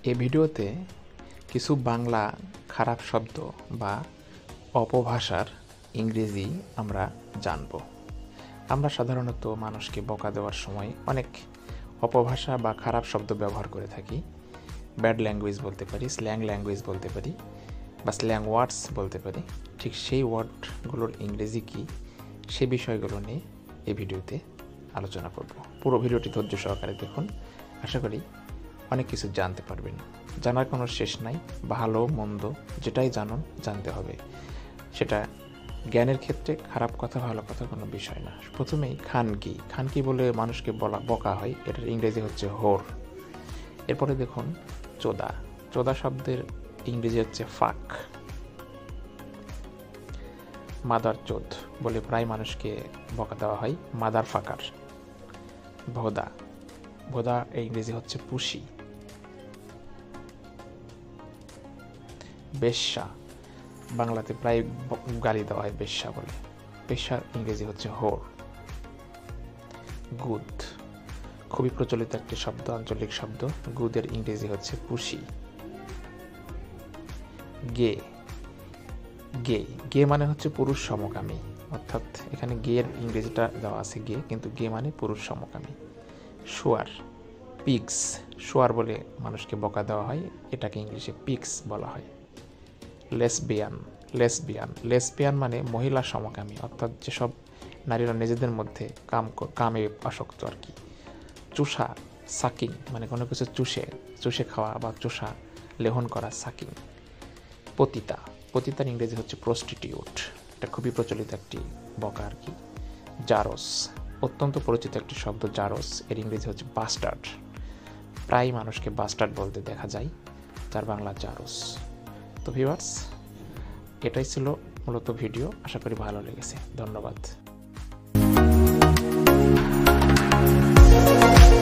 এই ভিডিওতে কিছু বাংলা খারাপ শব্দ বা অপভাষার ইংরেজি আমরা জানব। আমরা সাধারণত মানুষকে বকা দেওয়ার সময় অনেক অপভাষা বা খারাপ শব্দ ব্যবহার করে থাকি। ব্যাড ল্যাঙ্গুয়েজ বলতে পারি, স্ল্যাং ল্যাঙ্গুয়েজ বলতে পারি, বা স্ল্যাং ওয়ার্ডস বলতে পারি। ঠিক সেই ওয়ার্ডগুলোর ইংরেজি কী, সে বিষয়গুলো নিয়ে এই ভিডিওতে আলোচনা করব। পুরো ভিডিওটি ধৈর্য সহকারে দেখুন, আশা করি অনেক কিছু জানতে পারবেন। জানার কোনো শেষ নাই, ভালো মন্দ যেটাই জানতে হবে। সেটা জ্ঞানের ক্ষেত্রে খারাপ কথা ভালো কথা কোনো বিষয় না। প্রথমেই খানকি বলে মানুষকে বকা হয়, এটার ইংরেজি হচ্ছে হোর। এরপরে দেখুন চোদা শব্দের ইংরেজি হচ্ছে ফাক। মাদার চোদ বলে প্রায় মানুষকে বকা দেওয়া হয়, মাদার ফাকার। ভোদা ইংরেজি হচ্ছে পুষি। বেশ্যা বাংলাতে প্রায় গালি দেওয়া হয় বেশ্যা বলে, বেশ্যার ইংরেজি হচ্ছে হোর। গুদ খুবই প্রচলিত একটি শব্দ, আঞ্চলিক শব্দ। গুদের ইংরেজি হচ্ছে পুষি। গে মানে হচ্ছে পুরুষ সমকামী, অর্থাৎ এখানে গের ইংরেজিটা দেওয়া আছে গে, কিন্তু গে মানে পুরুষ সমকামী। শোয়ার বলে মানুষকে বকা দেওয়া হয়, এটাকে ইংলিশে পিগস বলা হয়। লেসবিয়ান মানে মহিলা সমকামী, অর্থাৎ যেসব নারীরা নিজেদের মধ্যে কামে আসক্ত আর কি। সাকিং মানে কোনো কিছু চুষে খাওয়া বা চুষা লেহন করা, সাকিং। পতিতার ইংরেজি হচ্ছে প্রস্টিটিউট, এটা খুবই প্রচলিত একটি বকা আর কি। জারস অত্যন্ত পরিচিত একটি শব্দ, জারস এর ইংরেজি হচ্ছে বাস্টার্ড। প্রায় মানুষকে বাস্টার্ড বলতে দেখা যায়, যার বাংলা জারস। তো ভিউয়ার্স, এটাই ছিল মূলত ভিডিও। আশা করি ভালো লেগেছে। ধন্যবাদ।